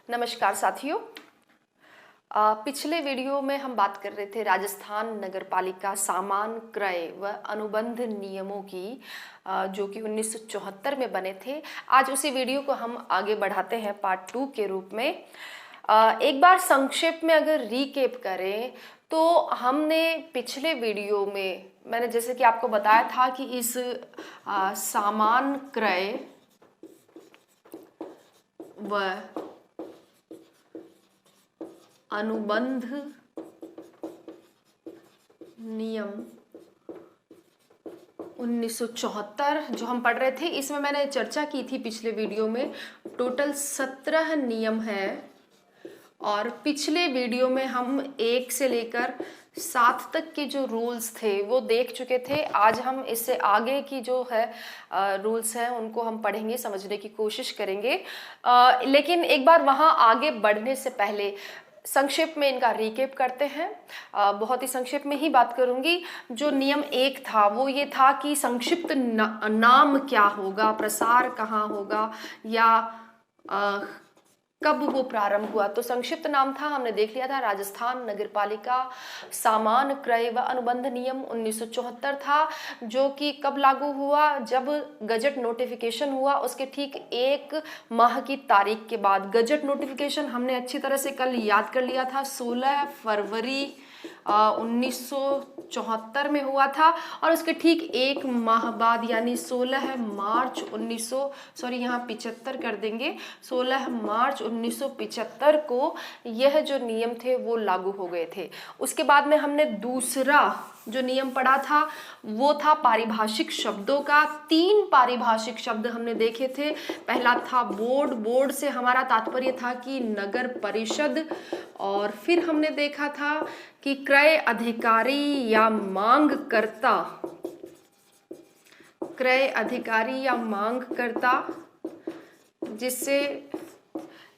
नमस्कार साथियों। पिछले वीडियो में हम बात कर रहे थे राजस्थान नगरपालिका सामान क्रय व अनुबंध नियमों की, जो कि 1974 में बने थे। आज उसी वीडियो को हम आगे बढ़ाते हैं पार्ट 2 के रूप में। एक बार संक्षेप में अगर रिकेप करें तो हमने पिछले वीडियो में मैंने जैसे कि आपको बताया था कि इस सामान क्रय व अनुबंध नियम 1974 जो हम पढ़ रहे थे, इसमें मैंने चर्चा की थी पिछले वीडियो में। टोटल 17 नियम है और पिछले वीडियो में हम 1 से लेकर 7 तक के जो रूल्स थे वो देख चुके थे। आज हम इससे आगे की जो है रूल्स हैं उनको हम पढ़ेंगे, समझने की कोशिश करेंगे। लेकिन एक बार वहाँ आगे बढ़ने से पहले संक्षेप में इनका रिकेप करते हैं। बहुत ही संक्षेप में ही बात करूंगी। जो नियम 1 था वो ये था कि संक्षिप्त नाम क्या होगा, प्रसार कहाँ होगा या कब वो प्रारंभ हुआ। तो संक्षिप्त नाम था, हमने देख लिया था, राजस्थान नगरपालिका सामान क्रय व अनुबंध नियम 1974 था, जो कि कब लागू हुआ, जब गजट नोटिफिकेशन हुआ उसके ठीक 1 माह की तारीख के बाद। गजट नोटिफिकेशन हमने अच्छी तरह से कल याद कर लिया था, 16 फरवरी 1974 में हुआ था और उसके ठीक 1 माह बाद यानी 16 मार्च 75 कर देंगे, 16 मार्च 1975 को यह जो नियम थे वो लागू हो गए थे। उसके बाद में हमने दूसरा जो नियम पढ़ा था वो था पारिभाषिक शब्दों का। 3 पारिभाषिक शब्द हमने देखे थे। पहला था बोर्ड, बोर्ड से हमारा तात्पर्य था कि नगर परिषद, और फिर हमने देखा था कि क्रय अधिकारी या मांगकर्ता, क्रय अधिकारी या मांगकर्ता, जिससे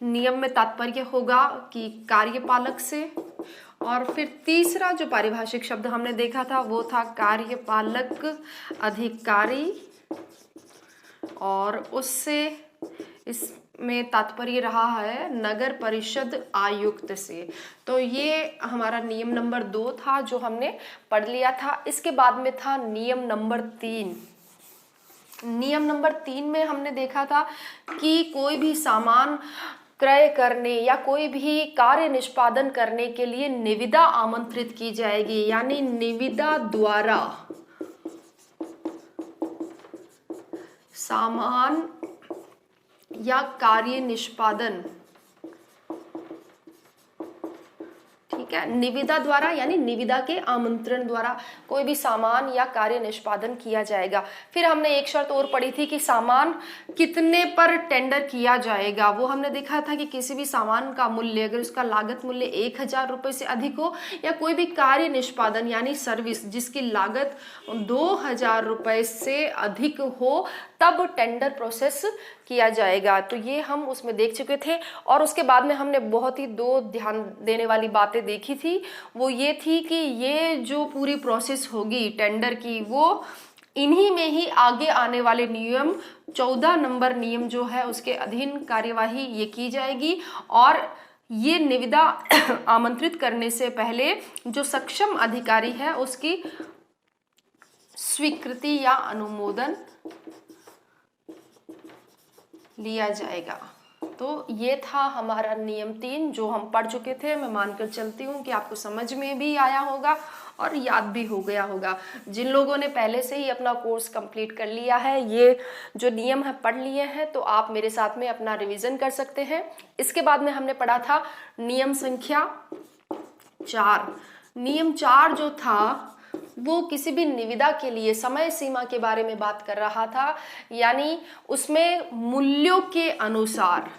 नियम में तात्पर्य होगा कि कार्यपालक से। और फिर तीसरा जो पारिभाषिक शब्द हमने देखा था वो था कार्यपालक अधिकारी, और उससे इसमें तात्पर्य रहा है नगर परिषद आयुक्त से। तो ये हमारा नियम नंबर 2 था जो हमने पढ़ लिया था। इसके बाद में था नियम नंबर 3। नियम नंबर 3 में हमने देखा था कि कोई भी सामान क्रय करने या कोई भी कार्य निष्पादन करने के लिए निविदा आमंत्रित की जाएगी, यानी निविदा द्वारा सामान या कार्य निष्पादन, ठीक है, निविदा द्वारा यानी निविदा के आमंत्रण द्वारा कोई भी सामान या कार्य निष्पादन किया जाएगा। फिर हमने एक शर्त और पढ़ी थी कि सामान कितने पर टेंडर किया जाएगा। वो हमने देखा था कि किसी भी सामान का मूल्य अगर उसका लागत मूल्य 1000 रुपये से अधिक हो या कोई भी कार्य निष्पादन यानी सर्विस जिसकी लागत 2000 रुपये से अधिक हो तब टेंडर प्रोसेस किया जाएगा। तो ये हम उसमें देख चुके थे। और उसके बाद में हमने बहुत ही 2 ध्यान देने वाली बातें देखी थी। वो ये थी कि ये जो पूरी प्रोसेस होगी टेंडर की वो इन्हीं में ही आगे आने वाले नियम 14 नंबर नियम जो है उसके अधीन कार्यवाही ये की जाएगी। और ये निविदा आमंत्रित करने से पहले जो सक्षम अधिकारी है उसकी स्वीकृति या अनुमोदन लिया जाएगा। तो ये था हमारा नियम 3 जो हम पढ़ चुके थे। मैं मानकर चलती हूँ कि आपको समझ में भी आया होगा और याद भी हो गया होगा। जिन लोगों ने पहले से ही अपना कोर्स कंप्लीट कर लिया है, ये जो नियम है पढ़ लिए हैं, तो आप मेरे साथ में अपना रिवीजन कर सकते हैं। इसके बाद में हमने पढ़ा था नियम संख्या 4। नियम 4 जो था वो किसी भी निविदा के लिए समय सीमा के बारे में बात कर रहा था, यानी उसमें मूल्यों के अनुसार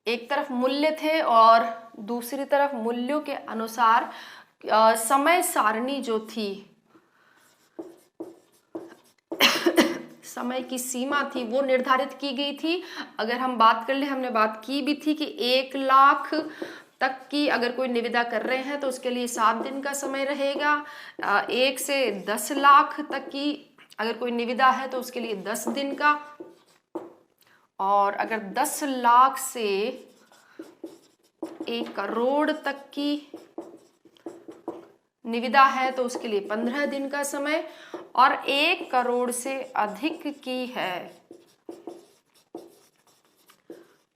एक तरफ मूल्य थे और दूसरी तरफ मूल्यों के अनुसार समय सारणी जो थी, समय की सीमा थी वो निर्धारित की गई थी। अगर हम बात कर ले, हमने बात की भी थी कि 1 लाख तक की अगर कोई निविदा कर रहे हैं तो उसके लिए 7 दिन का समय रहेगा। 1 से 10 लाख तक की अगर कोई निविदा है तो उसके लिए 10 दिन का, और अगर 10 लाख से 1 करोड़ तक की निविदा है तो उसके लिए 15 दिन का समय, और 1 करोड़ से अधिक की है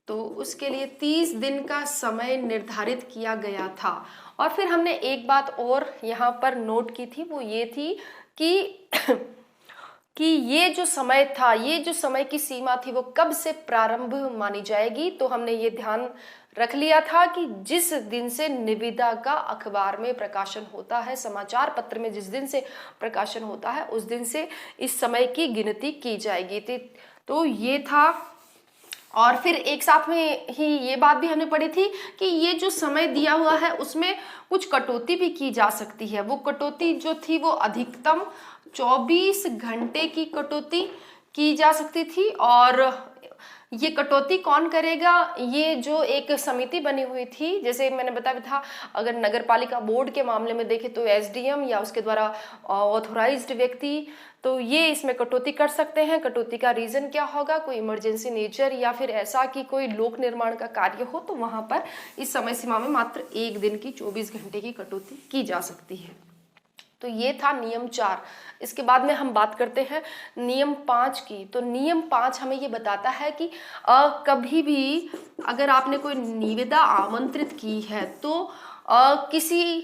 तो उसके लिए 30 दिन का समय निर्धारित किया गया था। और फिर हमने एक बात और यहाँ पर नोट की थी, वो ये थी कि कि ये जो समय था, ये जो समय की सीमा थी, वो कब से प्रारंभ मानी जाएगी। तो हमने ये ध्यान रख लिया था कि जिस दिन से निविदा का अखबार में प्रकाशन होता है, समाचार पत्र में जिस दिन से प्रकाशन होता है, उस दिन से इस समय की गिनती की जाएगी। तो ये था। और फिर एक साथ में ही ये बात भी हमने पढ़ी थी कि ये जो समय दिया हुआ है उसमें कुछ कटौती भी की जा सकती है। वो कटौती जो थी वो अधिकतम 24 घंटे की कटौती की जा सकती थी। और ये कटौती कौन करेगा? ये जो एक समिति बनी हुई थी, जैसे मैंने बताया था, अगर नगर पालिका बोर्ड के मामले में देखें तो एसडीएम या उसके द्वारा ऑथोराइज्ड व्यक्ति, तो ये इसमें कटौती कर सकते हैं। कटौती का रीजन क्या होगा? कोई इमरजेंसी नेचर या फिर ऐसा कि कोई लोक निर्माण का कार्य हो, तो वहां पर इस समय सीमा में मात्र 1 दिन की 24 घंटे की कटौती की जा सकती है। तो ये था नियम 4। इसके बाद में हम बात करते हैं नियम 5 की। तो नियम 5 हमें ये बताता है कि कभी भी अगर आपने कोई निविदा आमंत्रित की है तो किसी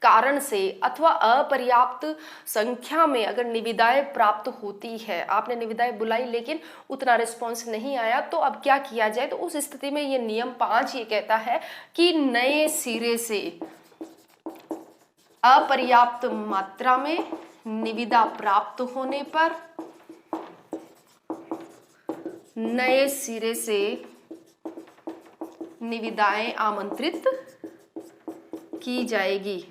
कारण से अथवा अपर्याप्त संख्या में अगर निविदाएं प्राप्त होती है, आपने निविदाएं बुलाई लेकिन उतना रिस्पॉन्स नहीं आया, तो अब क्या किया जाए? तो उस स्थिति में ये नियम 5 ये कहता है कि नए सिरे से अपर्याप्त मात्रा में निविदा प्राप्त होने पर नए सिरे से निविदाएं आमंत्रित की जाएगी।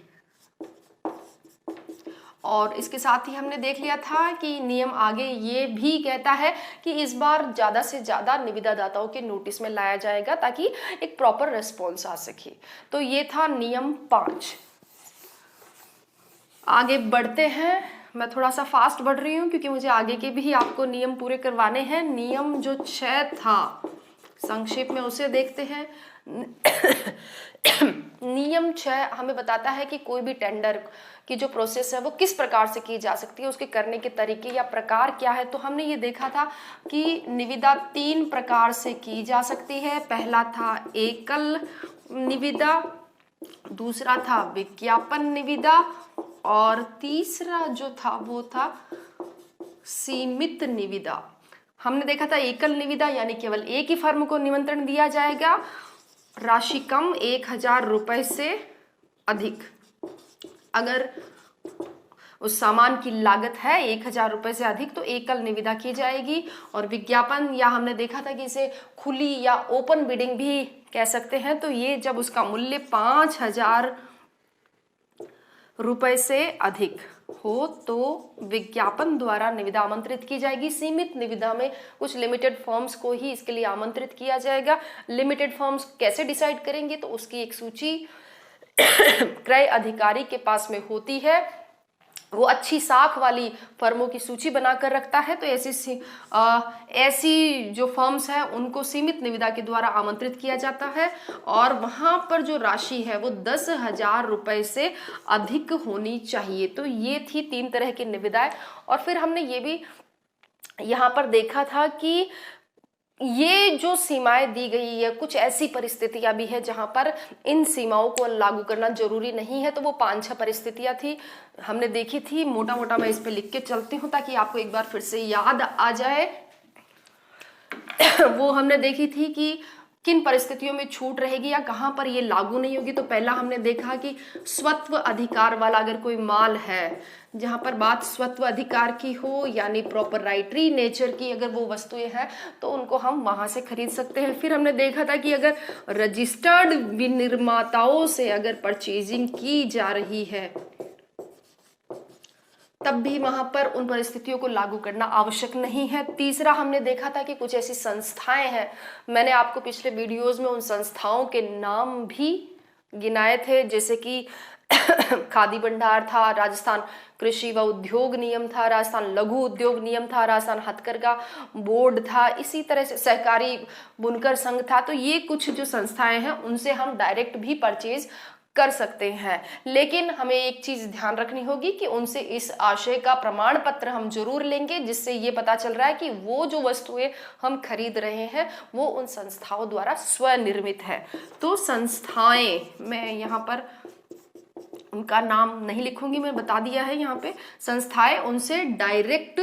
और इसके साथ ही हमने देख लिया था कि नियम आगे ये भी कहता है कि इस बार ज्यादा से ज्यादा निविदादाताओं के नोटिस में लाया जाएगा ताकि एक प्रॉपर रिस्पॉन्स आ सके। तो ये था नियम 5। आगे बढ़ते हैं। मैं थोड़ा सा फास्ट बढ़ रही हूँ क्योंकि मुझे आगे के भी आपको नियम पूरे करवाने हैं। नियम जो 6 था, संक्षेप में उसे देखते हैं। नियम 6 हमें बताता है कि कोई भी टेंडर की जो प्रोसेस है वो किस प्रकार से की जा सकती है, उसके करने के तरीके या प्रकार क्या है। तो हमने ये देखा था कि निविदा 3 प्रकार से की जा सकती है। पहला था एकल निविदा, दूसरा था विज्ञापन निविदा, और तीसरा जो था वो था सीमित निविदा। हमने देखा था एकल निविदा यानी केवल एक ही फर्म को निमंत्रण दिया जाएगा, राशि कम 1000 रुपए से अधिक। अगर उस सामान की लागत है 1000 रुपए से अधिक तो एकल निविदा की जाएगी। और विज्ञापन, या हमने देखा था कि इसे खुली या ओपन बिडिंग भी कह सकते हैं, तो ये जब उसका मूल्य 5000 रुपए से अधिक हो तो विज्ञापन द्वारा निविदा आमंत्रित की जाएगी। सीमित निविदा में कुछ लिमिटेड फर्म्स को ही इसके लिए आमंत्रित किया जाएगा। लिमिटेड फर्म्स कैसे डिसाइड करेंगे? तो उसकी एक सूची क्रय अधिकारी के पास में होती है। वो अच्छी साख वाली फर्मों की सूची बनाकर रखता है। तो ऐसी जो फर्म्स हैं उनको सीमित निविदा के द्वारा आमंत्रित किया जाता है और वहां पर जो राशि है वो 10,000 रुपए से अधिक होनी चाहिए। तो ये थी 3 तरह की निविदाएं। और फिर हमने ये भी यहाँ पर देखा था कि ये जो सीमाएं दी गई है, कुछ ऐसी परिस्थितियां भी है जहां पर इन सीमाओं को लागू करना जरूरी नहीं है। तो वो 5-6 परिस्थितियां थी, हमने देखी थी। मोटा मोटा मैं इस पे लिख के चलती हूँ ताकि आपको एक बार फिर से याद आ जाए। वो हमने देखी थी कि किन परिस्थितियों में छूट रहेगी या कहां पर ये लागू नहीं होगी। तो पहला हमने देखा कि स्वत्व अधिकार वाला अगर कोई माल है, जहां पर बात स्वत्व अधिकार की हो यानी प्रॉपराइटरी नेचर की अगर वो वस्तुएं हैं तो उनको हम वहां से खरीद सकते हैं। फिर हमने देखा था कि अगर रजिस्टर्ड विनिर्माताओं से अगर परचेजिंग की जा रही है तब भी वहां पर उन परिस्थितियों को लागू करना आवश्यक नहीं है। तीसरा हमने देखा था कि कुछ ऐसी संस्थाएं हैं, मैंने आपको पिछले वीडियोस में उन संस्थाओं के नाम भी गिनाए थे, जैसे कि खादी भंडार था, राजस्थान कृषि व उद्योग नियम था, राजस्थान लघु उद्योग नियम था, राजस्थान हथकरघा बोर्ड था, इसी तरह से सहकारी बुनकर संघ था। तो ये कुछ जो संस्थाएं हैं उनसे हम डायरेक्ट भी परचेज कर सकते हैं, लेकिन हमें एक चीज ध्यान रखनी होगी कि उनसे इस आशय का प्रमाण पत्र हम जरूर लेंगे जिससे ये पता चल रहा है कि वो जो वस्तुएं हम खरीद रहे हैं वो उन संस्थाओं द्वारा स्वनिर्मित है। तो संस्थाएं, मैं यहाँ पर उनका नाम नहीं लिखूंगी, मैं बता दिया है यहाँ पे, संस्थाएं उनसे डायरेक्ट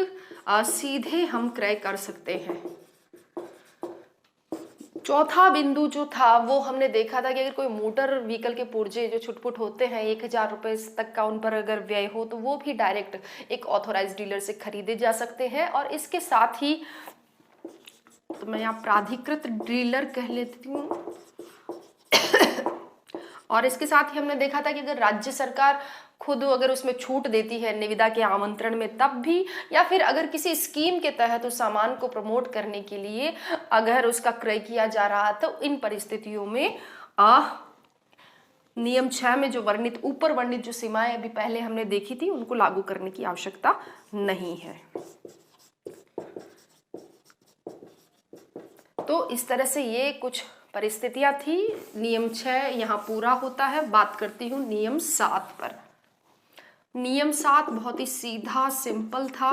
सीधे हम क्रय कर सकते हैं। चौथा बिंदु जो था वो हमने देखा था कि अगर कोई मोटर व्हीकल के पुर्जे जो छुटपुट होते हैं 1000 रुपए तक का उन पर अगर व्यय हो तो वो भी डायरेक्ट एक ऑथोराइज्ड डीलर से खरीदे जा सकते हैं। और इसके साथ ही, तो मैं यहाँ प्राधिकृत डीलर कह लेती हूँ, और इसके साथ ही हमने देखा था कि अगर राज्य सरकार खुद अगर उसमें छूट देती है निविदा के आमंत्रण में तब भी, या फिर अगर किसी स्कीम के तहत उस सामान को प्रमोट करने के लिए अगर उसका क्रय किया जा रहा तो इन परिस्थितियों में नियम 6 में जो वर्णित ऊपर वर्णित जो सीमाएं अभी पहले हमने देखी थी उनको लागू करने की आवश्यकता नहीं है। तो इस तरह से ये कुछ परिस्थितियां थी। नियम 6 यहाँ पूरा होता है। बात करती हूँ नियम 7 पर। नियम 7 बहुत ही सीधा सिंपल था।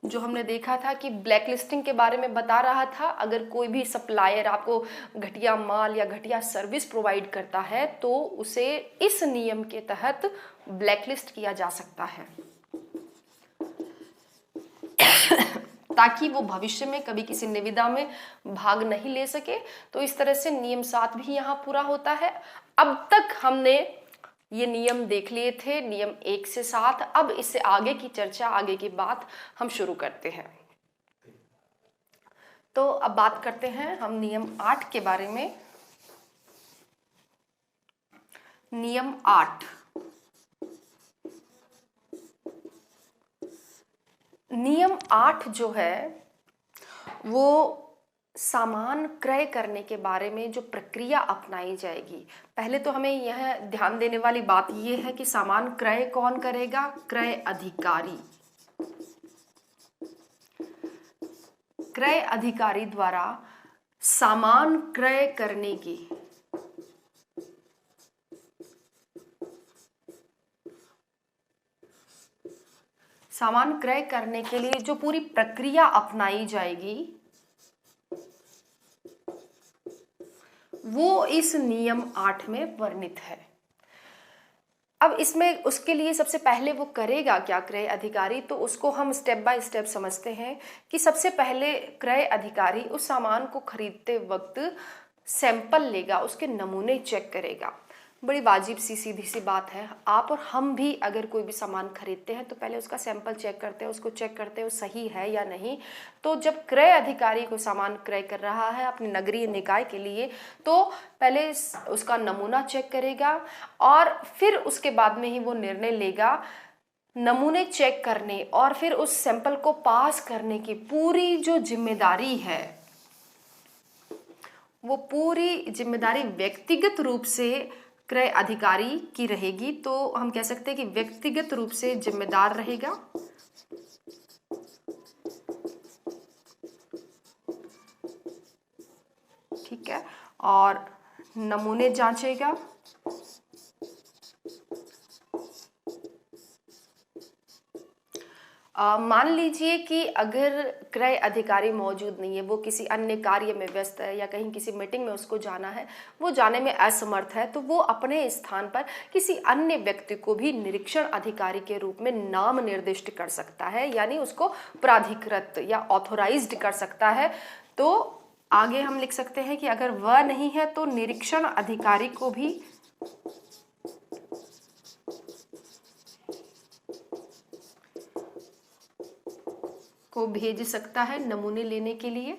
जो हमने देखा था कि ब्लैक लिस्टिंग के बारे में बता रहा था, अगर कोई भी सप्लायर आपको घटिया माल या घटिया सर्विस प्रोवाइड करता है तो उसे इस नियम के तहत ब्लैक लिस्ट किया जा सकता है ताकि वो भविष्य में कभी किसी निविदा में भाग नहीं ले सके। तो इस तरह से नियम 7 भी यहाँ पूरा होता है। अब तक हमने ये नियम देख लिए थे, नियम 1 से 7। अब इससे आगे की चर्चा, आगे की बात हम शुरू करते हैं। तो अब बात करते हैं हम नियम 8 के बारे में। नियम 8, नियम 8 जो है वो सामान क्रय करने के बारे में जो प्रक्रिया अपनाई जाएगी। पहले तो हमें यह ध्यान देने वाली बात यह है कि सामान क्रय कौन करेगा? क्रय अधिकारी। क्रय अधिकारी द्वारा सामान क्रय करने की सामान क्रय करने के लिए जो पूरी प्रक्रिया अपनाई जाएगी वो इस नियम 8 में वर्णित है। अब इसमें उसके लिए सबसे पहले वो करेगा क्या क्रय अधिकारी, तो उसको हम स्टेप बाय स्टेप समझते हैं कि सबसे पहले क्रय अधिकारी उस सामान को खरीदते वक्त सैंपल लेगा, उसके नमूने चेक करेगा। बड़ी वाजिब सी सीधी सी बात है। आप और हम भी अगर कोई भी सामान खरीदते हैं तो पहले उसका सैंपल चेक करते हैं, उसको चेक करते हैं वो सही है या नहीं। तो जब क्रय अधिकारी को सामान क्रय कर रहा है अपने नगरीय निकाय के लिए तो पहले उसका नमूना चेक करेगा और फिर उसके बाद में ही वो निर्णय लेगा। नमूने चेक करने और फिर उस सैंपल को पास करने की पूरी जो जिम्मेदारी है वो पूरी जिम्मेदारी व्यक्तिगत रूप से क्रय अधिकारी की रहेगी। तो हम कह सकते हैं कि व्यक्तिगत रूप से जिम्मेदार रहेगा। ठीक है, और नमूने जांचेगा। मान लीजिए कि अगर क्रय अधिकारी मौजूद नहीं है, वो किसी अन्य कार्य में व्यस्त है या कहीं किसी मीटिंग में उसको जाना है, वो जाने में असमर्थ है, तो वो अपने स्थान पर किसी अन्य व्यक्ति को भी निरीक्षण अधिकारी के रूप में नाम निर्दिष्ट कर सकता है, यानी उसको प्राधिकृत या ऑथोराइज्ड कर सकता है। तो आगे हम लिख सकते हैं कि अगर वह नहीं है तो निरीक्षण अधिकारी को भेज सकता है नमूने लेने के लिए।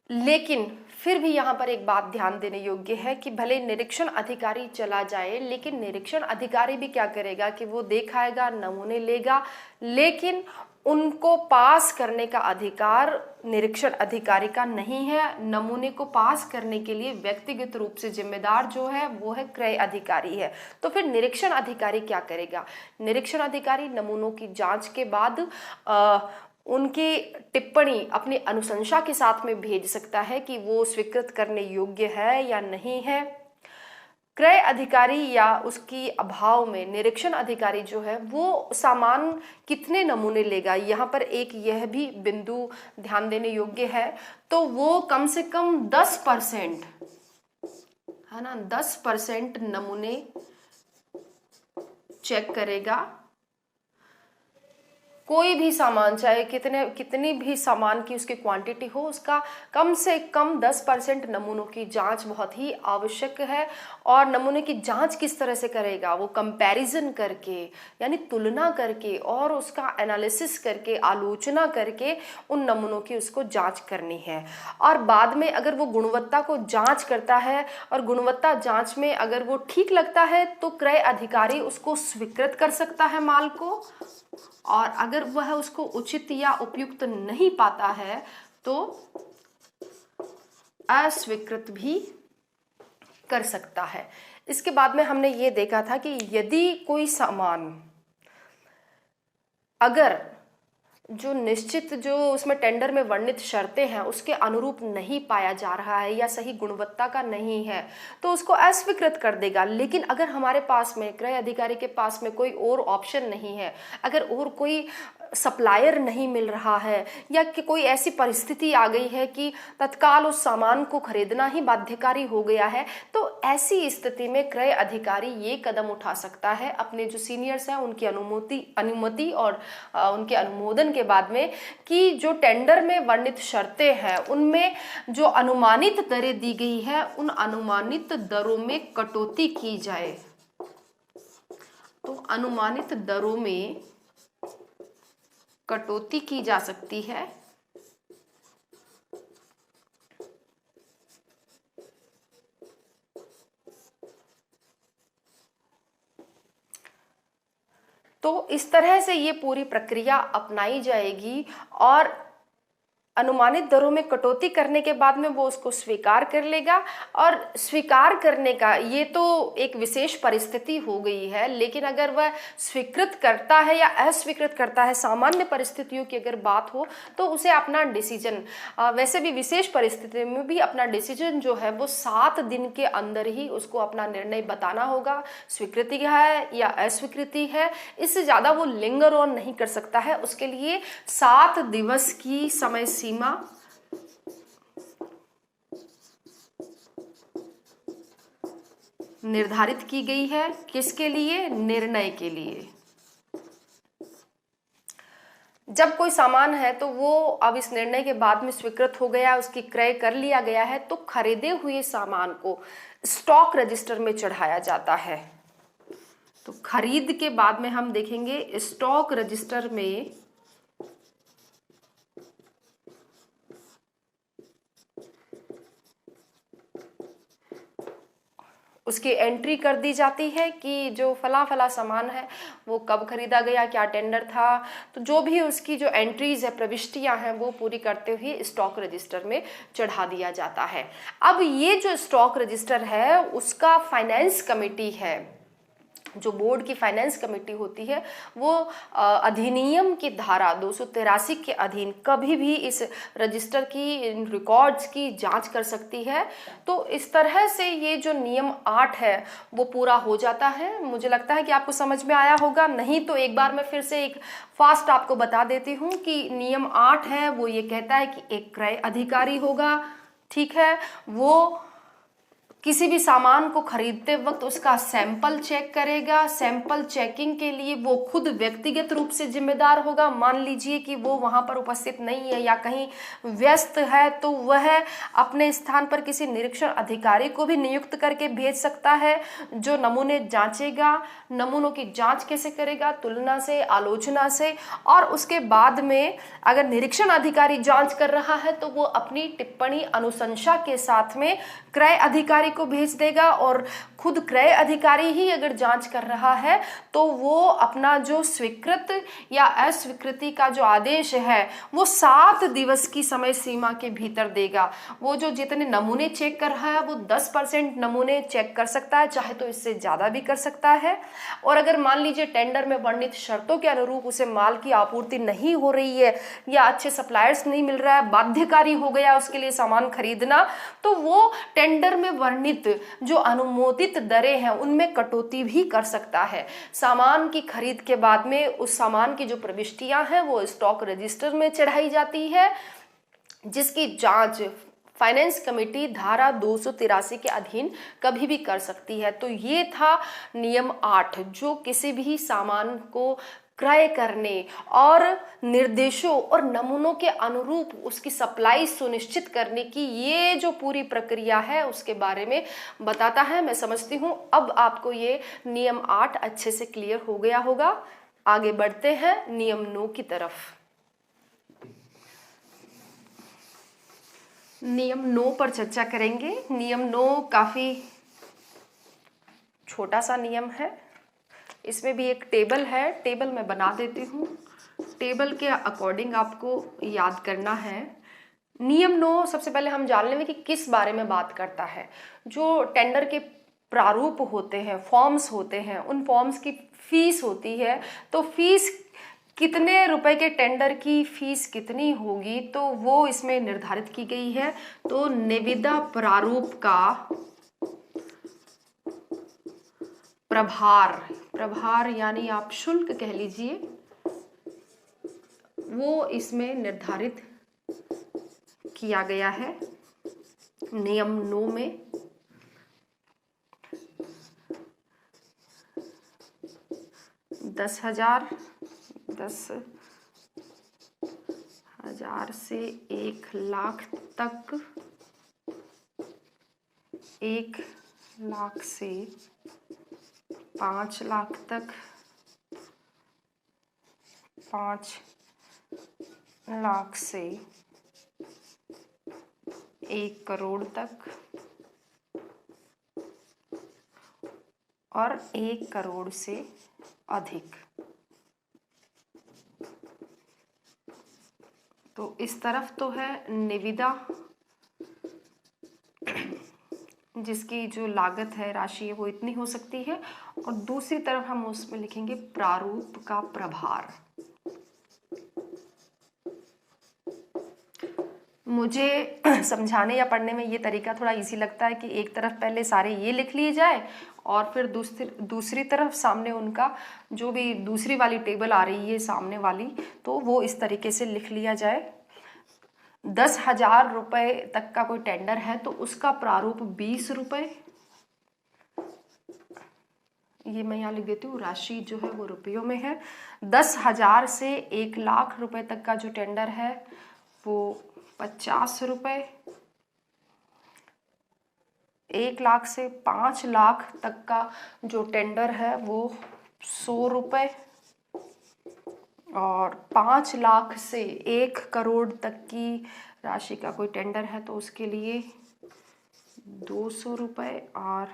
लेकिन फिर भी यहाँ पर एक बात ध्यान देने योग्य है कि भले निरीक्षण अधिकारी चला जाए लेकिन निरीक्षण अधिकारी भी क्या करेगा कि वो देखाएगा, नमूने लेगा, लेकिन उनको पास करने का अधिकार निरीक्षण अधिकारी का नहीं है। नमूने को पास करने के लिए व्यक्तिगत रूप से जिम्मेदार जो है वो है क्रय अधिकारी है। तो फिर निरीक्षण अधिकारी क्या करेगा? निरीक्षण अधिकारी नमूनों की जांच के बाद उनकी टिप्पणी अपनी अनुशंसा के साथ में भेज सकता है कि वो स्वीकृत करने योग्य है या नहीं है। क्रय अधिकारी या उसकी अभाव में निरीक्षण अधिकारी जो है वो सामान कितने नमूने लेगा, यहाँ पर एक यह भी बिंदु ध्यान देने योग्य है। तो वो कम से कम 10% है ना, 10% नमूने चेक करेगा। कोई भी सामान, चाहे कितनी भी सामान की उसकी क्वांटिटी हो, उसका कम से कम 10% नमूनों की जांच बहुत ही आवश्यक है। और नमूने की जांच किस तरह से करेगा? वो कंपैरिजन करके, यानी तुलना करके और उसका एनालिसिस करके, आलोचना करके उन नमूनों की उसको जांच करनी है। और बाद में अगर वो गुणवत्ता को जांच करता है और गुणवत्ता जांच में अगर वो ठीक लगता है तो क्रय अधिकारी उसको स्वीकृत कर सकता है माल को, और अगर वह उसको उचित या उपयुक्त नहीं पाता है तो अस्वीकृत भी कर सकता है। इसके बाद में हमने ये देखा था कि यदि कोई सामान अगर जो निश्चित जो उसमें टेंडर में वर्णित शर्तें हैं उसके अनुरूप नहीं पाया जा रहा है या सही गुणवत्ता का नहीं है तो उसको अस्वीकृत कर देगा। लेकिन अगर हमारे पास में, क्रय अधिकारी के पास में कोई और ऑप्शन नहीं है, अगर और कोई सप्लायर नहीं मिल रहा है या कि कोई ऐसी परिस्थिति आ गई है कि तत्काल उस सामान को खरीदना ही बाध्यकारी हो गया है, तो ऐसी स्थिति में क्रय अधिकारी ये कदम उठा सकता है अपने जो सीनियर्स हैं उनकी अनुमति और उनके अनुमोदन के बाद में कि जो टेंडर में वर्णित शर्तें हैं उनमें जो अनुमानित दरें दी गई है उन अनुमानित दरों में कटौती की जाए। तो अनुमानित दरों में कटौती की जा सकती है। तो इस तरह से ये पूरी प्रक्रिया अपनाई जाएगी और अनुमानित दरों में कटौती करने के बाद में वो उसको स्वीकार कर लेगा। और स्वीकार करने का ये तो एक विशेष परिस्थिति हो गई है, लेकिन अगर वह स्वीकृत करता है या अस्वीकृत करता है, सामान्य परिस्थितियों की अगर बात हो तो उसे अपना डिसीजन, वैसे भी विशेष परिस्थिति में भी अपना डिसीजन जो है वो 7 दिन के अंदर ही उसको अपना निर्णय बताना होगा, स्वीकृति है या अस्वीकृति है। इससे ज़्यादा वो लिंगर ऑन नहीं कर सकता है। उसके लिए 7 दिवस की समय सीमा निर्धारित की गई है। किसके लिए? निर्णय के लिए। जब कोई सामान है तो वो अब इस निर्णय के बाद में स्वीकृत हो गया, उसकी क्रय कर लिया गया है, तो खरीदे हुए सामान को स्टॉक रजिस्टर में चढ़ाया जाता है। तो खरीद के बाद में हम देखेंगे स्टॉक रजिस्टर में उसकी एंट्री कर दी जाती है कि जो फला फला सामान है वो कब खरीदा गया, क्या टेंडर था, तो जो भी उसकी जो एंट्रीज है, प्रविष्टियां हैं, वो पूरी करते हुए स्टॉक रजिस्टर में चढ़ा दिया जाता है। अब ये जो स्टॉक रजिस्टर है उसका फाइनेंस कमेटी है, जो बोर्ड की फाइनेंस कमेटी होती है, वो अधिनियम की धारा 283 के अधीन कभी भी इस रजिस्टर की रिकॉर्ड्स की जांच कर सकती है। तो इस तरह से ये जो नियम 8 है वो पूरा हो जाता है। मुझे लगता है कि आपको समझ में आया होगा, नहीं तो एक बार मैं फिर से एक फास्ट आपको बता देती हूँ कि नियम 8 है वो ये कहता है कि एक क्रय अधिकारी होगा, ठीक है, वो किसी भी सामान को खरीदते वक्त उसका सैंपल चेक करेगा। सैंपल चेकिंग के लिए वो खुद व्यक्तिगत रूप से जिम्मेदार होगा। मान लीजिए कि वो वहां पर उपस्थित नहीं है या कहीं व्यस्त है तो वह अपने स्थान पर किसी निरीक्षण अधिकारी को भी नियुक्त करके भेज सकता है, जो नमूने जांचेगा। नमूनों की जांच कैसे करेगा? तुलना से, आलोचना से, और उसके बाद में अगर निरीक्षण अधिकारी जांच कर रहा है तो वो अपनी टिप्पणी अनुशंसा के साथ में क्रय अधिकारी को भेज देगा और खुद क्रय अधिकारी ही अगर जांच कर रहा है तो वो अपना जो स्वीकृत या अस्वीकृति का जो आदेश है वो 7 दिवस की समय सीमा के भीतर देगा। वो जो जितने नमूने चेक कर रहा है वो 10% नमूने चेक कर सकता है, चाहे तो इससे ज्यादा भी कर सकता है। और अगर मान लीजिए टेंडर में वर्णित शर्तों के अनुरूप उसे माल की आपूर्ति नहीं हो रही है या अच्छे सप्लायर्स नहीं मिल रहा है, बाध्यकारी हो गया उसके लिए सामान खरीदना, तो वो टेंडर में वर्णित जो अनुमोदित दरें हैं उनमें कटौती भी कर सकता है। सामान की खरीद के बाद में उस सामान की जो प्रविष्टियां हैं वो स्टॉक रजिस्टर में चढ़ाई जाती है, जिसकी जांच फाइनेंस कमेटी धारा 283 के अधीन कभी भी कर सकती है। तो ये था नियम 8, जो किसी भी सामान को क्रय करने और निर्देशों और नमूनों के अनुरूप उसकी सप्लाई सुनिश्चित करने की ये जो पूरी प्रक्रिया है उसके बारे में बताता है। मैं समझती हूँ अब आपको ये नियम 8 अच्छे से क्लियर हो गया होगा। आगे बढ़ते हैं नियम 9 की तरफ। नियम 9 पर चर्चा करेंगे। नियम 9 काफी छोटा सा नियम है, इसमें भी एक टेबल है, टेबल मैं बना देती हूँ। टेबल के अकॉर्डिंग आपको याद करना है। नियम 9 सबसे पहले हम जान लेंगे कि किस बारे में बात करता है। जो टेंडर के प्रारूप होते हैं, फॉर्म्स होते हैं, उन फॉर्म्स की फीस होती है, तो फीस कितने रुपए के टेंडर की फीस कितनी होगी तो वो इसमें निर्धारित की गई है। तो निविदा प्रारूप का प्रभार यानी आप शुल्क कह लीजिए, वो इसमें निर्धारित किया गया है नियम 9 में। दस हजार से 1 लाख तक, 1 लाख से 5 लाख तक, 5 लाख से 1 करोड़ तक और 1 करोड़ से अधिक। तो इस तरफ तो है निविदा, जिसकी जो लागत है, राशि है, वो इतनी हो सकती है, और दूसरी तरफ हम उसमें लिखेंगे प्रारूप का प्रभार। मुझे समझाने या पढ़ने में ये तरीका थोड़ा इजी लगता है कि एक तरफ पहले सारे ये लिख लिए जाए और फिर दूसरी तरफ सामने उनका जो भी दूसरी वाली टेबल आ रही है सामने वाली, तो वो इस तरीके से लिख लिया जाए। 10,000 रुपए तक का कोई टेंडर है तो उसका प्रारूप 20 रुपए, ये मैं यहाँ लिख देती हूँ, राशि जो है वो रुपयों में है। 10,000 से 1 लाख रुपए तक का जो टेंडर है वो 50 रुपए, 1 लाख से 5 लाख तक का जो टेंडर है वो 100 रुपए, और 5 लाख से 1 करोड़ तक की राशि का कोई टेंडर है तो उसके लिए 200 रुपए, और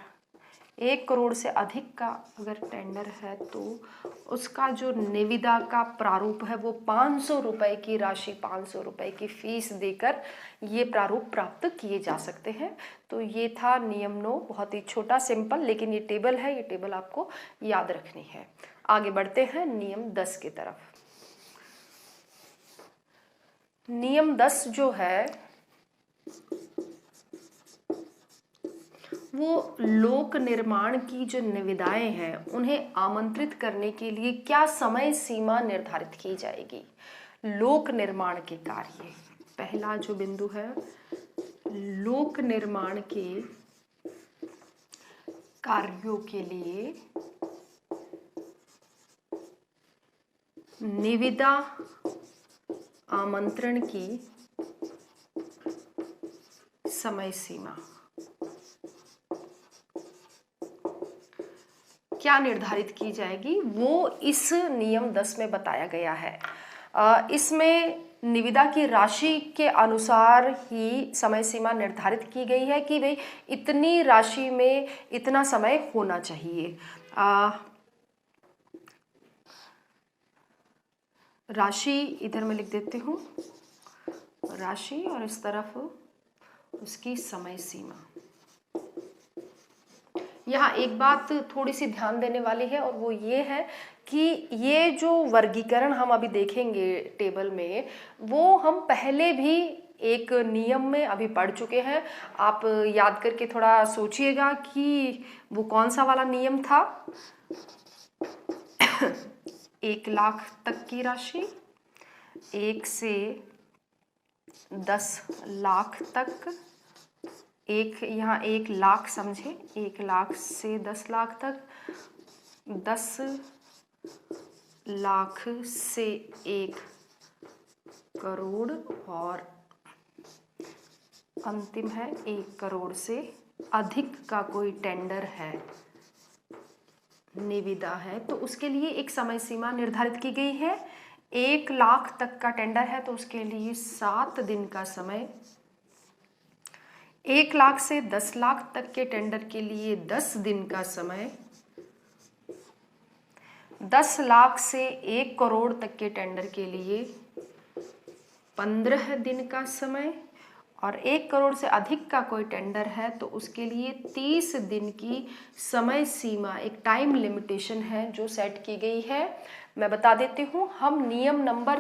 1 करोड़ से अधिक का अगर टेंडर है तो उसका जो निविदा का प्रारूप है वो 500 रुपए की राशि, 500 रुपए की फीस देकर ये प्रारूप प्राप्त किए जा सकते हैं। तो ये था नियम 9, बहुत ही छोटा सिंपल, लेकिन ये टेबल है, ये टेबल आपको याद रखनी है। आगे बढ़ते हैं नियम 10 की तरफ। नियम 10 जो है वो लोक निर्माण की जो निविदाएं हैं उन्हें आमंत्रित करने के लिए क्या समय सीमा निर्धारित की जाएगी। लोक निर्माण के कार्य, पहला जो बिंदु है, लोक निर्माण के कार्यों के लिए निविदा आमंत्रण की समय सीमा क्या निर्धारित की जाएगी वो इस नियम 10 में बताया गया है। इसमें निविदा की राशि के अनुसार ही समय सीमा निर्धारित की गई है कि भाई इतनी राशि में इतना समय होना चाहिए। राशि इधर मैं लिख देती हूँ, राशि, और इस तरफ उसकी समय सीमा। यहाँ एक बात थोड़ी सी ध्यान देने वाली है, और वो ये है कि ये जो वर्गीकरण हम अभी देखेंगे टेबल में, वो हम पहले भी एक नियम में अभी पढ़ चुके हैं। आप याद करके थोड़ा सोचिएगा कि वो कौन सा वाला नियम था। 1 लाख तक की राशि, 1 से 10 लाख तक, यहाँ 1 लाख समझे, 1 लाख से 10 लाख तक, 10 लाख से 1 करोड़, और अंतिम है 1 करोड़ से अधिक का कोई टेंडर है, निविदा है, तो उसके लिए एक समय सीमा निर्धारित की गई है। 1 लाख तक का टेंडर है तो उसके लिए 7 दिन का समय, 1 लाख से 10 लाख तक के टेंडर के लिए 10 दिन का समय, 10 लाख से 1 करोड़ तक के टेंडर के लिए 15 दिन का समय, और 1 करोड़ से अधिक का कोई टेंडर है तो उसके लिए 30 दिन की समय सीमा, एक टाइम लिमिटेशन है जो सेट की गई है। मैं बता देती हूँ, हम नियम नंबर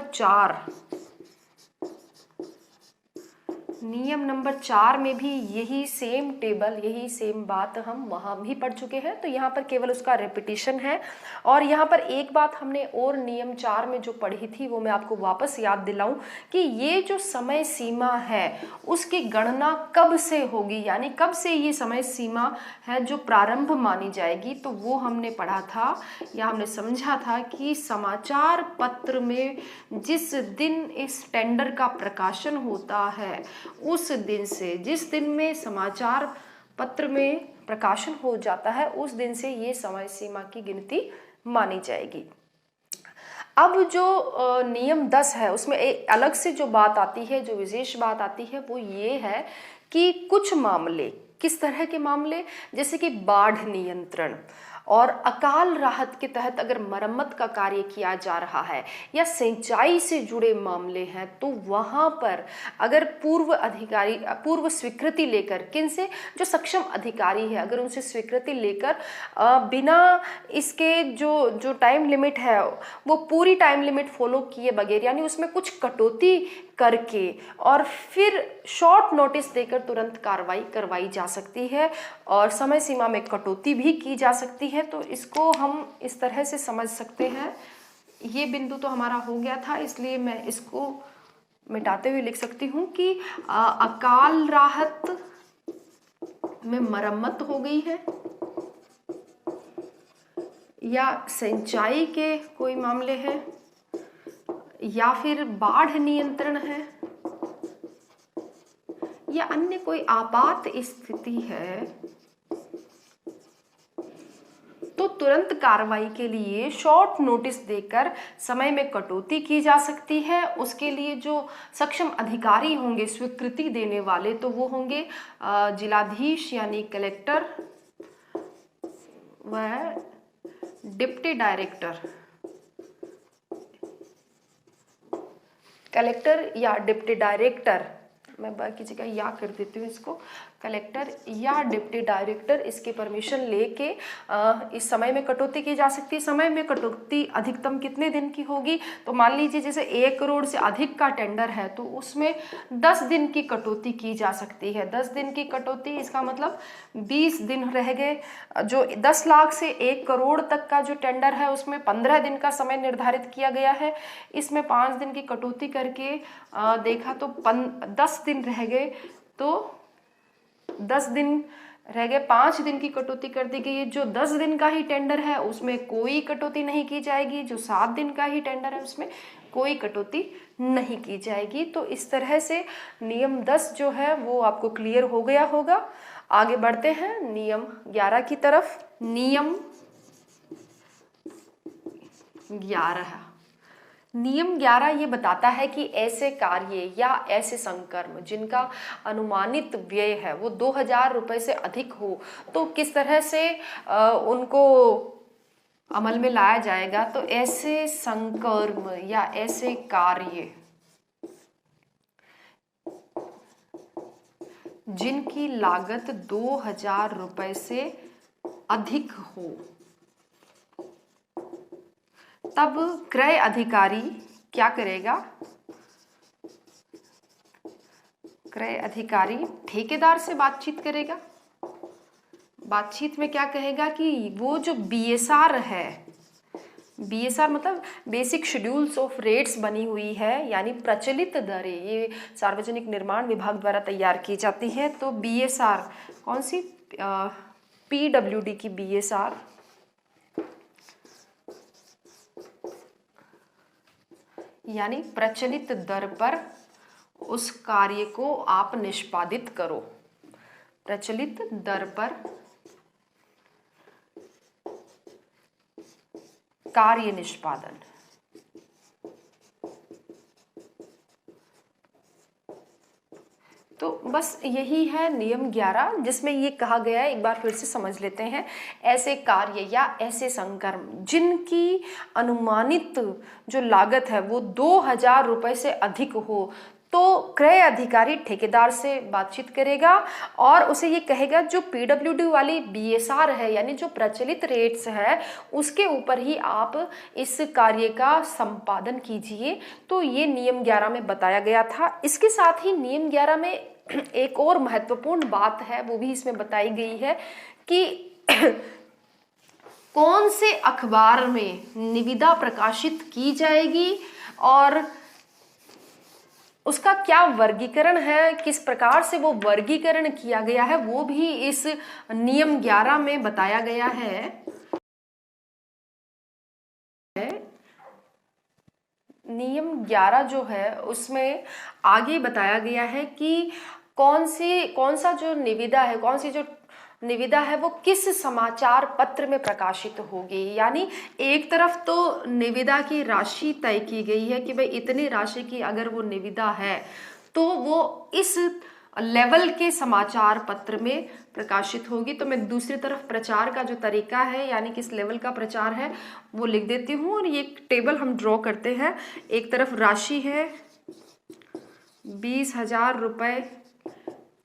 4 में भी यही सेम टेबल, यही सेम बात हम वहाँ भी पढ़ चुके हैं, तो यहाँ पर केवल उसका रिपीटिशन है। और यहाँ पर एक बात हमने और नियम 4 में जो पढ़ी थी वो मैं आपको वापस याद दिलाऊं कि ये जो समय सीमा है उसकी गणना कब से होगी, यानी कब से ये समय सीमा है जो प्रारंभ मानी जाएगी, तो वो हमने पढ़ा था या हमने समझा था कि समाचार पत्र में जिस दिन इस टेंडर का प्रकाशन होता है उस दिन से, जिस दिन में समाचार पत्र में प्रकाशन हो जाता है उस दिन से ये समय सीमा की गिनती मानी जाएगी। अब जो नियम 10 है उसमें एक अलग से जो बात आती है, जो विशेष बात आती है वो ये है कि कुछ मामले, किस तरह के मामले, जैसे कि बाढ़ नियंत्रण और अकाल राहत के तहत अगर मरम्मत का कार्य किया जा रहा है या सिंचाई से जुड़े मामले हैं, तो वहाँ पर अगर पूर्व स्वीकृति लेकर, किन से, जो सक्षम अधिकारी है, अगर उनसे स्वीकृति लेकर बिना इसके जो टाइम लिमिट है वो पूरी टाइम लिमिट फॉलो किए बगैर, यानी उसमें कुछ कटौती करके और फिर शॉर्ट नोटिस देकर तुरंत कार्रवाई करवाई जा सकती है और समय सीमा में कटौती भी की जा सकती है। तो इसको हम इस तरह से समझ सकते हैं। ये बिंदु तो हमारा हो गया था, इसलिए मैं इसको मिटाते हुए लिख सकती हूँ कि अकाल राहत में मरम्मत हो गई है या सिंचाई के कोई मामले हैं या फिर बाढ़ नियंत्रण है या अन्य कोई आपात स्थिति है, तो तुरंत कार्रवाई के लिए शॉर्ट नोटिस देकर समय में कटौती की जा सकती है। उसके लिए जो सक्षम अधिकारी होंगे स्वीकृति देने वाले, तो वो होंगे जिलाधीश यानी कलेक्टर व डिप्टी डायरेक्टर, कलेक्टर या डिप्टी डायरेक्टर, मैं बाकी जगह या कर देती हूँ इसको, कलेक्टर या डिप्टी डायरेक्टर इसकी परमिशन लेके इस समय में कटौती की जा सकती है। समय में कटौती अधिकतम कितने दिन की होगी, तो मान लीजिए जैसे 1 करोड़ से अधिक का टेंडर है तो उसमें 10 दिन की कटौती की जा सकती है। 10 दिन की कटौती, इसका मतलब 20 दिन रह गए। जो 10 लाख से 1 करोड़ तक का जो टेंडर है उसमें 15 दिन का समय निर्धारित किया गया है, इसमें 5 दिन की कटौती करके देखा तो 10 दिन रह गए, तो 10 दिन रह गए, 5 दिन की कटौती कर दी गई है। जो 10 दिन का ही टेंडर है उसमें कोई कटौती नहीं की जाएगी, जो 7 दिन का ही टेंडर है उसमें कोई कटौती नहीं की जाएगी। तो इस तरह से नियम 10 जो है वो आपको क्लियर हो गया होगा। आगे बढ़ते हैं नियम 11 की तरफ। नियम 11, नियम 11 ये बताता है कि ऐसे कार्य या ऐसे संकर्म जिनका अनुमानित व्यय है वो 2000 रुपए से अधिक हो तो किस तरह से उनको अमल में लाया जाएगा। तो ऐसे संकर्म या ऐसे कार्य जिनकी लागत 2000 रुपए से अधिक हो, तब क्रय अधिकारी क्या करेगा? क्रय अधिकारी ठेकेदार से बातचीत करेगा। बातचीत में क्या कहेगा कि वो जो बीएसआर है, बीएसआर मतलब बेसिक शेड्यूल्स ऑफ रेट्स बनी हुई है, यानी प्रचलित दरें, ये सार्वजनिक निर्माण विभाग द्वारा तैयार की जाती है। तो बीएसआर कौन सी? पीडब्ल्यूडी की बीएसआर, यानी प्रचलित दर पर उस कार्य को आप निष्पादित करो। प्रचलित दर पर कार्य निष्पादन। तो बस यही है नियम 11, जिसमें ये कहा गया है, एक बार फिर से समझ लेते हैं। ऐसे कार्य या ऐसे संकर्म जिनकी अनुमानित जो लागत है वो 2000 रुपए से अधिक हो तो क्रय अधिकारी ठेकेदार से बातचीत करेगा और उसे ये कहेगा जो पीडब्ल्यूडी वाली बीएसआर है, यानी जो प्रचलित रेट्स है, उसके ऊपर ही आप इस कार्य का संपादन कीजिए। तो ये नियम 11 में बताया गया था। इसके साथ ही नियम 11 में एक और महत्वपूर्ण बात है, वो भी इसमें बताई गई है कि कौन से अखबार में निविदा प्रकाशित की जाएगी और उसका क्या वर्गीकरण है, किस प्रकार से वो वर्गीकरण किया गया है, वो भी इस नियम 11 में बताया गया है। नियम 11 जो है उसमें आगे बताया गया है कि कौन सा जो निविदा है, कौन सी जो निविदा है वो किस समाचार पत्र में प्रकाशित होगी। यानी एक तरफ तो निविदा की राशि तय की गई है कि भाई इतनी राशि की अगर वो निविदा है तो वो इस लेवल के समाचार पत्र में प्रकाशित होगी। तो मैं दूसरी तरफ प्रचार का जो तरीका है, यानी किस लेवल का प्रचार है, वो लिख देती हूँ और ये एक टेबल हम ड्रॉ करते हैं। एक तरफ राशि है 20,000 रुपए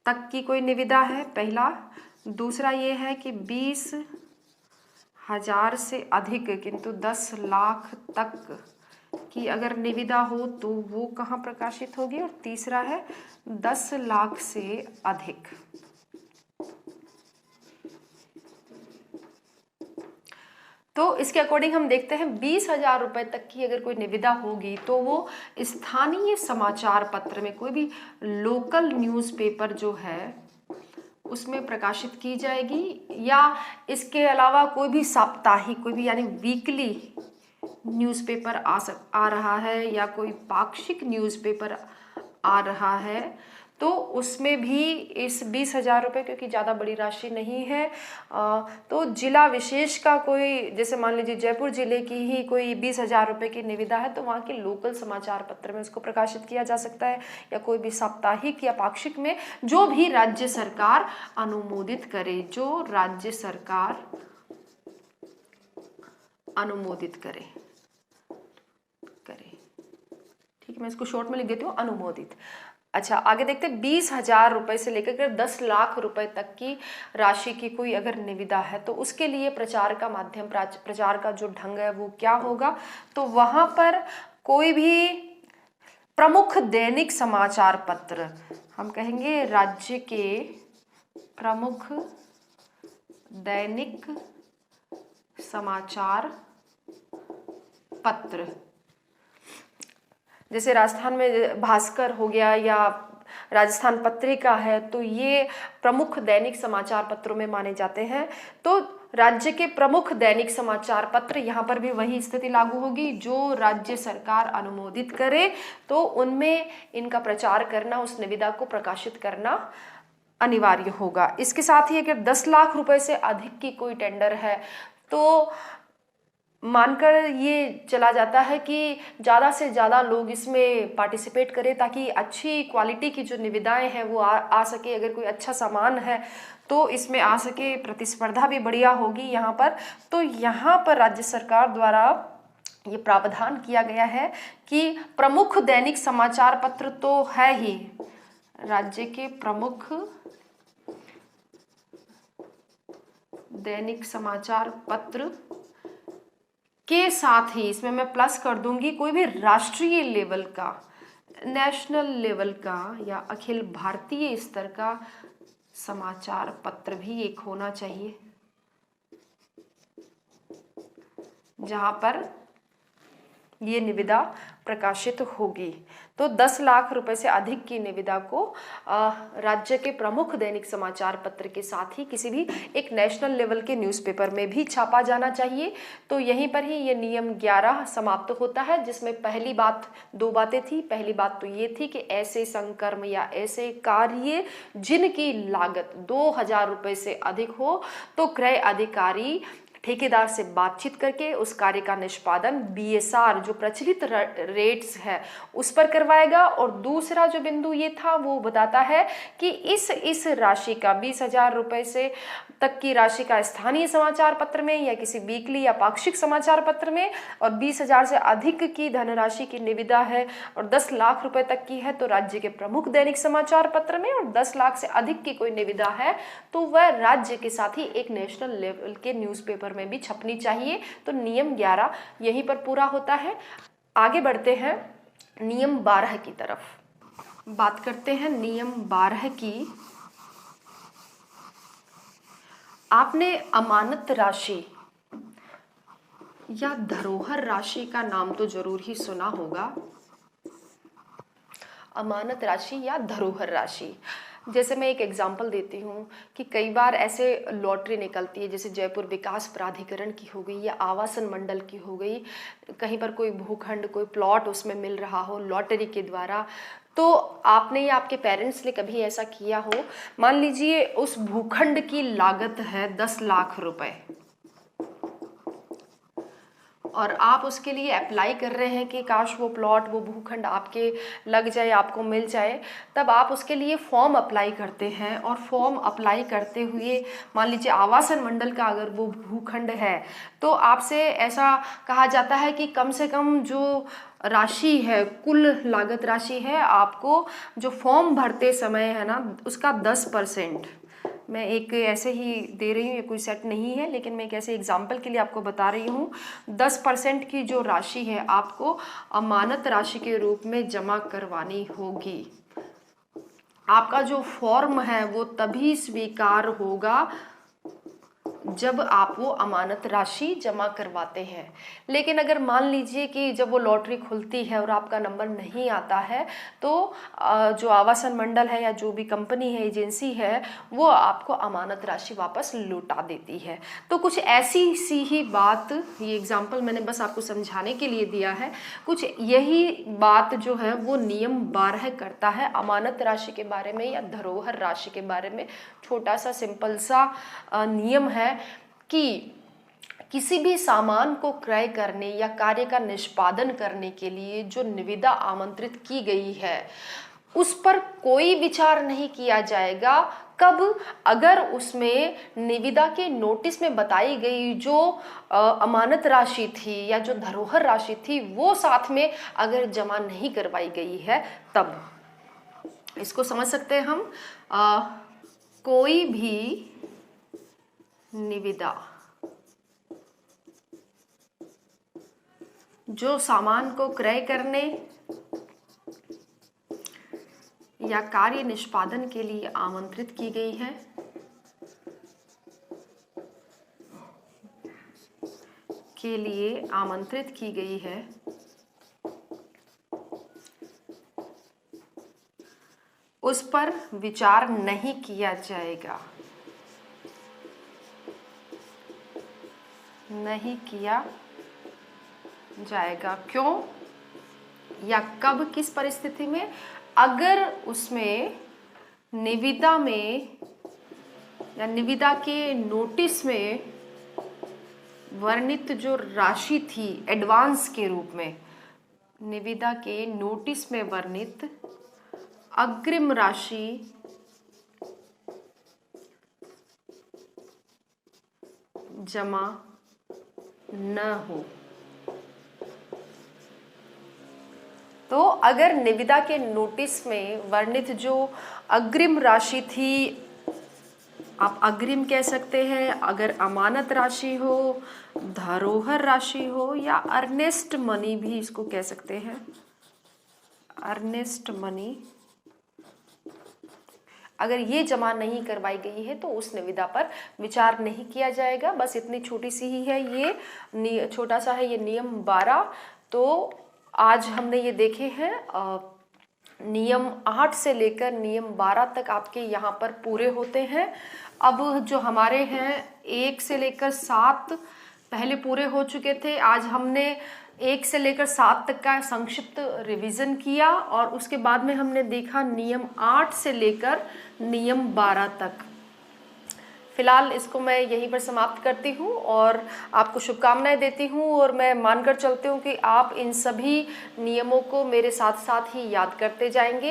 तक की कोई निविदा है, पहला। दूसरा ये है कि 20,000 से अधिक किंतु 10 लाख तक की अगर निविदा हो तो वो कहाँ प्रकाशित होगी। और तीसरा है 10 लाख से अधिक। तो इसके अकॉर्डिंग हम देखते हैं 20,000 रुपए तक की अगर कोई निविदा होगी तो वो स्थानीय समाचार पत्र में, कोई भी लोकल न्यूज़पेपर जो है उसमें प्रकाशित की जाएगी, या इसके अलावा कोई भी साप्ताहिक, कोई भी यानी वीकली न्यूज़पेपर आ रहा है या कोई पाक्षिक न्यूज़पेपर आ रहा है तो उसमें भी इस 20,000 रुपये, क्योंकि ज़्यादा बड़ी राशि नहीं है, तो जिला विशेष का कोई, जैसे मान लीजिए जयपुर जिले की ही कोई 20,000 रुपये की निविदा है तो वहाँ के लोकल समाचार पत्र में उसको प्रकाशित किया जा सकता है, या कोई भी साप्ताहिक या पाक्षिक में, जो भी राज्य सरकार अनुमोदित करे, जो राज्य सरकार अनुमोदित करे। ठीक है, मैं इसको शॉर्ट में लिख देती हूँ, अनुमोदित। अच्छा, आगे देखते हैं 20,000 रुपए से लेकर 10 लाख रुपए तक की राशि की कोई अगर निविदा है तो उसके लिए प्रचार का माध्यम, प्रचार का जो ढंग है वो क्या होगा। तो वहां पर कोई भी प्रमुख दैनिक समाचार पत्र, हम कहेंगे राज्य के प्रमुख दैनिक समाचार पत्र, जैसे राजस्थान में भास्कर हो गया या राजस्थान पत्रिका है, तो ये प्रमुख दैनिक समाचार पत्रों में माने जाते हैं। तो राज्य के प्रमुख दैनिक समाचार पत्र, यहाँ पर भी वही स्थिति लागू होगी, जो राज्य सरकार अनुमोदित करे तो उनमें इनका प्रचार करना, उस निविदा को प्रकाशित करना अनिवार्य होगा। इसके साथ ही अगर 10 लाख रुपए से अधिक की कोई टेंडर है तो मानकर ये चला जाता है कि ज़्यादा से ज़्यादा लोग इसमें पार्टिसिपेट करें ताकि अच्छी क्वालिटी की जो निविदाएं हैं वो आ सके। अगर कोई अच्छा सामान है तो इसमें आ सके, प्रतिस्पर्धा भी बढ़िया होगी यहाँ पर। तो यहाँ पर राज्य सरकार द्वारा ये प्रावधान किया गया है कि प्रमुख दैनिक समाचार पत्र तो है ही, राज्य के प्रमुख दैनिक समाचार पत्र के साथ ही, इसमें मैं प्लस कर दूंगी, कोई भी राष्ट्रीय लेवल का, नेशनल लेवल का या अखिल भारतीय स्तर का समाचार पत्र भी एक होना चाहिए, जहां पर ये निविदा प्रकाशित होगी। तो 10 लाख रुपए से अधिक की निविदा को राज्य के प्रमुख दैनिक समाचार पत्र के साथ ही किसी भी एक नेशनल लेवल के न्यूज़पेपर में भी छापा जाना चाहिए। तो यहीं पर ही ये नियम 11 समाप्त होता है, जिसमें पहली बात, 2 बातें थी। पहली बात तो ये थी कि ऐसे संकर्म या ऐसे कार्य जिनकी लागत 2000 रुपए से अधिक हो तो क्रय अधिकारी ठेकेदार से बातचीत करके उस कार्य का निष्पादन बीएसआर जो प्रचलित रेट्स है उस पर करवाएगा। और दूसरा जो बिंदु ये था वो बताता है कि इस राशि का 20,000 रुपए से तक की राशि का स्थानीय समाचार पत्र में या किसी वीकली या पाक्षिक समाचार पत्र में, और 20,000 से अधिक की धनराशि की निविदा है और 10 लाख रुपए तक की है तो राज्य के प्रमुख दैनिक समाचार पत्र में, और 10 लाख से अधिक की कोई निविदा है तो वह राज्य के साथ ही एक नेशनल लेवल के न्यूज़पेपर में भी छपनी चाहिए। तो नियम 11 यहीं पर पूरा होता है। आगे बढ़ते हैं नियम 12 की तरफ, बात करते हैं नियम 12 की। आपने अमानत राशि या धरोहर राशि का नाम तो जरूर ही सुना होगा। अमानत राशि या धरोहर राशि, जैसे मैं एक एग्जांपल देती हूँ कि कई बार ऐसे लॉटरी निकलती है, जैसे जयपुर विकास प्राधिकरण की हो गई या आवासन मंडल की हो गई, कहीं पर कोई भूखंड, कोई प्लॉट उसमें मिल रहा हो लॉटरी के द्वारा। तो आपने या आपके पेरेंट्स ने कभी ऐसा किया हो, मान लीजिए उस भूखंड की लागत है 10 लाख रुपए और आप उसके लिए अप्लाई कर रहे हैं कि काश वो प्लॉट, वो भूखंड आपके लग जाए, आपको मिल जाए। तब आप उसके लिए फॉर्म अप्लाई करते हैं और फॉर्म अप्लाई करते हुए मान लीजिए आवासन मंडल का अगर वो भूखंड है तो आपसे ऐसा कहा जाता है कि कम से कम जो राशि है, कुल लागत राशि है, आपको जो फॉर्म भरते समय है ना उसका 10%, मैं एक ऐसे ही दे रही हूँ, ये कोई सेट नहीं है लेकिन मैं एक ऐसे एग्जाम्पल के लिए आपको बता रही हूँ, 10% की जो राशि है आपको अमानत राशि के रूप में जमा करवानी होगी। आपका जो फॉर्म है वो तभी स्वीकार होगा जब आप वो अमानत राशि जमा करवाते हैं। लेकिन अगर मान लीजिए कि जब वो लॉटरी खुलती है और आपका नंबर नहीं आता है तो जो आवासन मंडल है या जो भी कंपनी है, एजेंसी है, वो आपको अमानत राशि वापस लौटा देती है। तो कुछ ऐसी सी ही बात, ये एग्जाम्पल मैंने बस आपको समझाने के लिए दिया है, कुछ यही बात जो है वो नियम 12 करता है अमानत राशि के बारे में या धरोहर राशि के बारे में। छोटा सा सिंपल सा नियम है कि किसी भी सामान को क्रय करने या कार्य का निष्पादन करने के लिए जो निविदा आमंत्रित की गई है उस पर कोई विचार नहीं किया जाएगा। कब? अगर उसमें निविदा के नोटिस में बताई गई जो अमानत राशि थी या जो धरोहर राशि थी वो साथ में अगर जमा नहीं करवाई गई है तब। इसको समझ सकते हैं हम। कोई भी निविदा जो सामान को क्रय करने या कार्य निष्पादन के लिए आमंत्रित की गई है, उस पर विचार नहीं किया जाएगा, नहीं किया जाएगा। क्यों या कब, किस परिस्थिति में? अगर उसमें निविदा में या निविदा के नोटिस में वर्णित जो राशि थी एडवांस के रूप में, निविदा के नोटिस में वर्णित अग्रिम राशि जमा न हो। तो अगर निविदा के नोटिस में वर्णित जो अग्रिम राशि थी, आप अग्रिम कह सकते हैं, अगर अमानत राशि हो, धरोहर राशि हो, या अर्नेस्ट मनी भी इसको कह सकते हैं, अर्नेस्ट मनी, अगर ये जमा नहीं करवाई गई है तो उस निविदा पर विचार नहीं किया जाएगा। बस इतनी छोटी सी ही है ये, छोटा सा है ये नियम 12। तो आज हमने ये देखे हैं नियम 8 से लेकर नियम 12 तक आपके यहाँ पर पूरे होते हैं। अब जो हमारे हैं 1 से लेकर 7 पहले पूरे हो चुके थे। आज हमने 1 से लेकर 7 तक का संक्षिप्त रिवीजन किया और उसके बाद में हमने देखा नियम 8 से लेकर नियम 12 तक। फिलहाल इसको मैं यहीं पर समाप्त करती हूँ और आपको शुभकामनाएं देती हूँ, और मैं मानकर चलती हूँ कि आप इन सभी नियमों को मेरे साथ साथ ही याद करते जाएंगे।